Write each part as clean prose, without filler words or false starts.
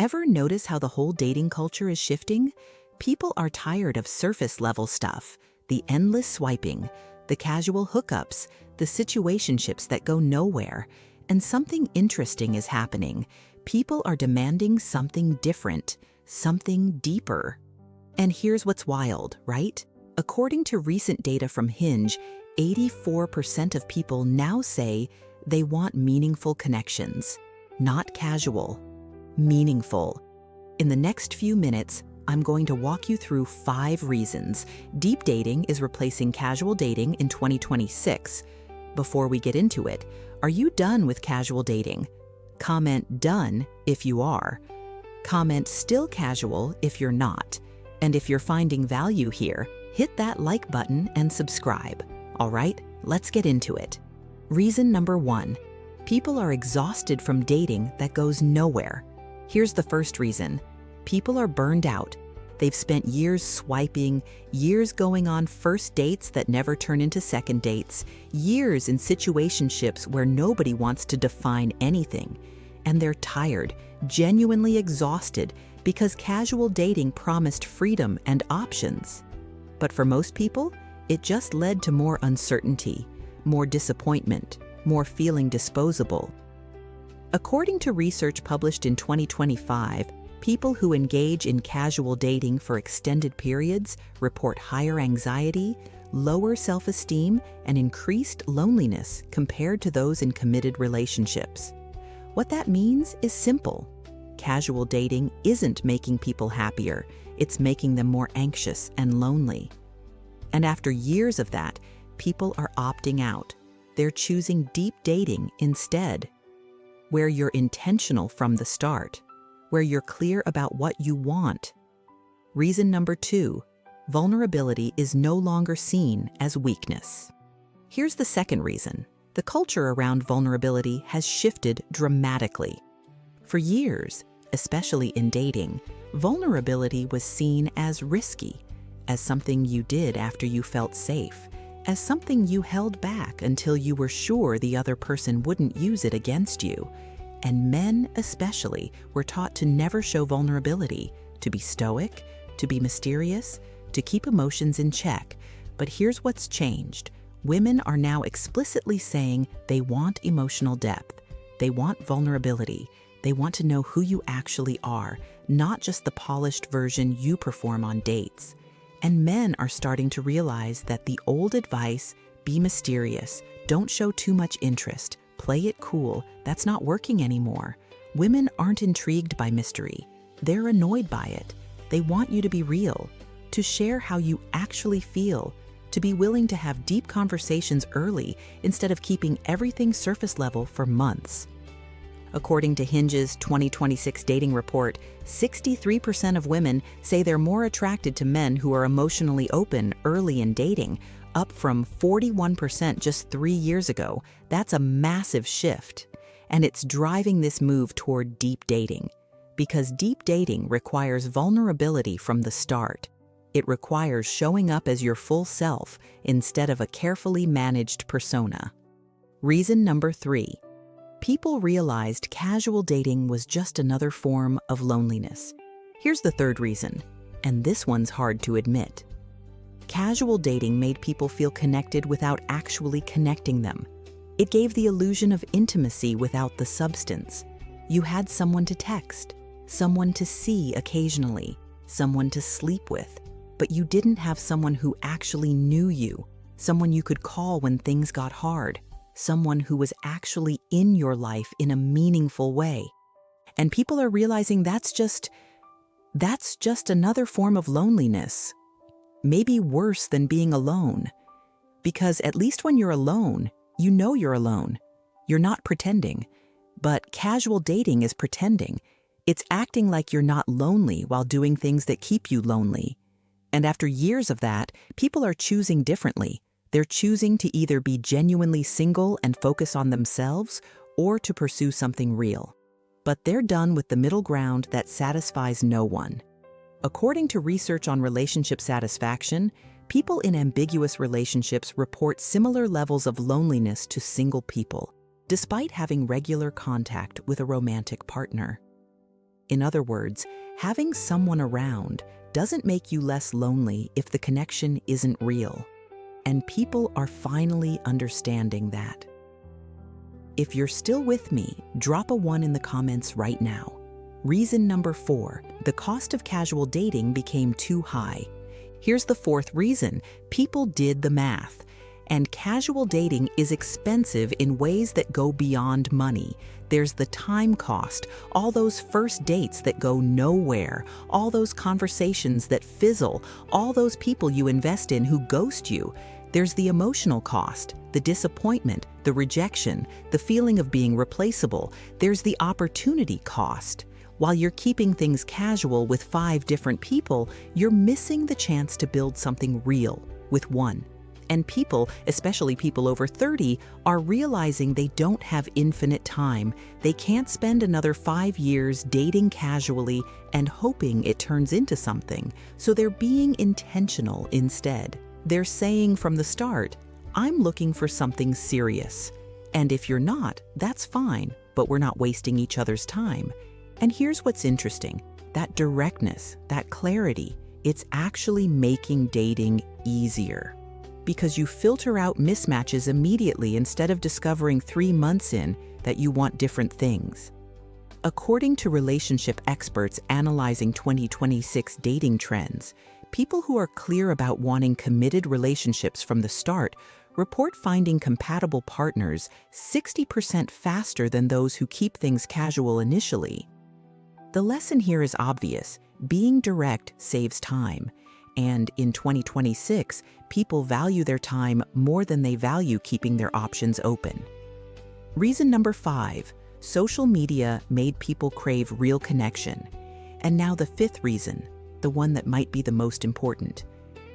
Ever notice how the whole dating culture is shifting? People are tired of surface-level stuff, the endless swiping, the casual hookups, the situationships that go nowhere. And something interesting is happening. People are demanding something different, something deeper. And here's what's wild, right? According to recent data from Hinge, 84% of people now say they want meaningful connections, not casual, meaningful. In the next few minutes, I'm going to walk you through 5 reasons deep dating is replacing casual dating in 2026. Before we get into it, are you done with casual dating? Comment "done" if you are. Comment "still casual" if you're not. And if you're finding value here, hit that like button and subscribe. All right, let's get into it. Reason number 1. People are exhausted from dating that goes nowhere. Here's the first reason. People are burned out. They've spent years swiping, years going on first dates that never turn into second dates, years in situationships where nobody wants to define anything. And they're tired, genuinely exhausted, because casual dating promised freedom and options. But for most people, it just led to more uncertainty, more disappointment, more feeling disposable. According to research published in 2025, people who engage in casual dating for extended periods report higher anxiety, lower self-esteem, and increased loneliness compared to those in committed relationships. What that means is simple. Casual dating isn't making people happier, it's making them more anxious and lonely. And after years of that, people are opting out. They're choosing deep dating instead, where you're intentional from the start, where you're clear about what you want. Reason number 2, vulnerability is no longer seen as weakness. Here's the second reason. The culture around vulnerability has shifted dramatically. For years, especially in dating, vulnerability was seen as risky, as something you did after you felt safe, as something you held back until you were sure the other person wouldn't use it against you. And men especially were taught to never show vulnerability, to be stoic, to be mysterious, to keep emotions in check. But here's what's changed. Women are now explicitly saying they want emotional depth. They want vulnerability. They want to know who you actually are, not just the polished version you perform on dates. And men are starting to realize that the old advice, be mysterious, don't show too much interest, play it cool, that's not working anymore. Women aren't intrigued by mystery. They're annoyed by it. They want you to be real, to share how you actually feel, to be willing to have deep conversations early instead of keeping everything surface level for months. According to Hinge's 2026 dating report, 63% of women say they're more attracted to men who are emotionally open early in dating, up from 41% just 3 years ago. That's a massive shift. And it's driving this move toward deep dating. Because deep dating requires vulnerability from the start. It requires showing up as your full self instead of a carefully managed persona. Reason number 3. People realized casual dating was just another form of loneliness. Here's the third reason, and this one's hard to admit. Casual dating made people feel connected without actually connecting them. It gave the illusion of intimacy without the substance. You had someone to text, someone to see occasionally, someone to sleep with, but you didn't have someone who actually knew you, someone you could call when things got hard, someone who was actually in your life in a meaningful way. And people are realizing that's just another form of loneliness. Maybe worse than being alone. Because at least when you're alone, you know you're alone. You're not pretending. But casual dating is pretending. It's acting like you're not lonely while doing things that keep you lonely. And after years of that, people are choosing differently. They're choosing to either be genuinely single and focus on themselves or to pursue something real. But they're done with the middle ground that satisfies no one. According to research on relationship satisfaction, people in ambiguous relationships report similar levels of loneliness to single people, despite having regular contact with a romantic partner. In other words, having someone around doesn't make you less lonely if the connection isn't real. And people are finally understanding that. If you're still with me, drop a 1 in the comments right now. Reason number 4, the cost of casual dating became too high. Here's the 4th reason: people did the math. And casual dating is expensive in ways that go beyond money. There's the time cost, all those first dates that go nowhere, all those conversations that fizzle, all those people you invest in who ghost you. There's the emotional cost, the disappointment, the rejection, the feeling of being replaceable. There's the opportunity cost. While you're keeping things casual with 5 different people, you're missing the chance to build something real with one. And people, especially people over 30, are realizing they don't have infinite time. They can't spend another 5 years dating casually and hoping it turns into something. So they're being intentional instead. They're saying from the start, I'm looking for something serious. And if you're not, that's fine, but we're not wasting each other's time. And here's what's interesting: that directness, that clarity, it's actually making dating easier. Because you filter out mismatches immediately instead of discovering 3 months in that you want different things. According to relationship experts analyzing 2026 dating trends, people who are clear about wanting committed relationships from the start report finding compatible partners 60% faster than those who keep things casual initially. The lesson here is obvious: being direct saves time. And in 2026, people value their time more than they value keeping their options open. Reason number 5, social media made people crave real connection. And now the 5th reason, the one that might be the most important.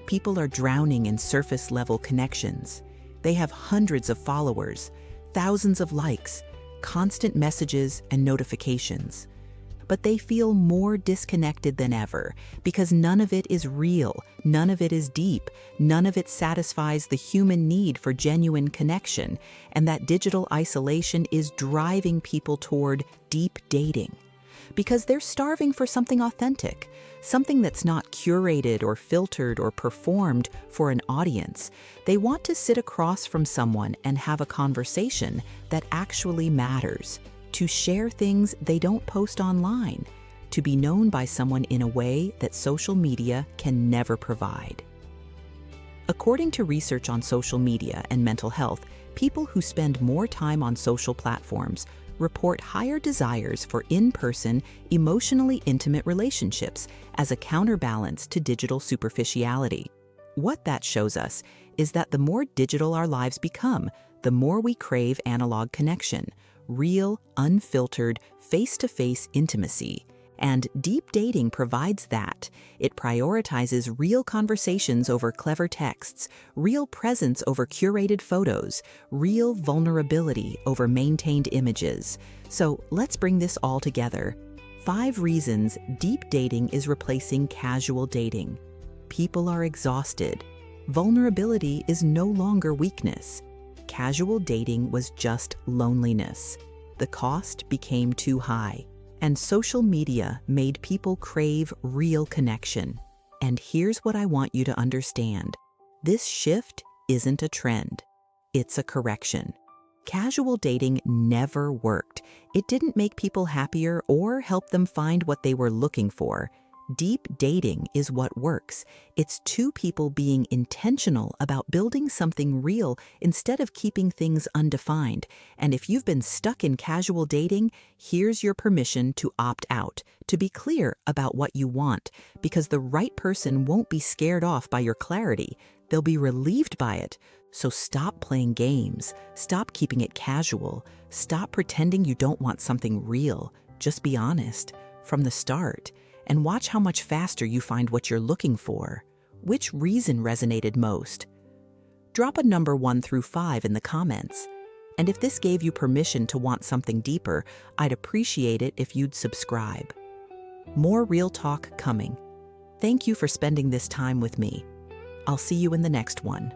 People are drowning in surface-level connections. They have hundreds of followers, thousands of likes, constant messages and notifications. But they feel more disconnected than ever because none of it is real, none of it is deep, none of it satisfies the human need for genuine connection, and that digital isolation is driving people toward deep dating. Because they're starving for something authentic, something that's not curated or filtered or performed for an audience. They want to sit across from someone and have a conversation that actually matters. To share things they don't post online, to be known by someone in a way that social media can never provide. According to research on social media and mental health, people who spend more time on social platforms report higher desires for in-person, emotionally intimate relationships as a counterbalance to digital superficiality. What that shows us is that the more digital our lives become, the more we crave analog connection, real, unfiltered, face-to-face intimacy. And deep dating provides that. It prioritizes real conversations over clever texts, real presence over curated photos, real vulnerability over maintained images. So let's bring this all together. 5 reasons deep dating is replacing casual dating. People are exhausted. Vulnerability is no longer weakness. Casual dating was just loneliness. The cost became too high. And social media made people crave real connection. And here's what I want you to understand. This shift isn't a trend. It's a correction. Casual dating never worked. It didn't make people happier or help them find what they were looking for. Deep dating is what works. It's 2 people being intentional about building something real instead of keeping things undefined. And if you've been stuck in casual dating, here's your permission to opt out, to be clear about what you want, because the right person won't be scared off by your clarity. They'll be relieved by it. So stop playing games. Stop keeping it casual. Stop pretending you don't want something real. Just be honest from the start. And watch how much faster you find what you're looking for. Which reason resonated most? Drop a number 1 through 5 in the comments. And if this gave you permission to want something deeper, I'd appreciate it if you'd subscribe. More real talk coming. Thank you for spending this time with me. I'll see you in the next one.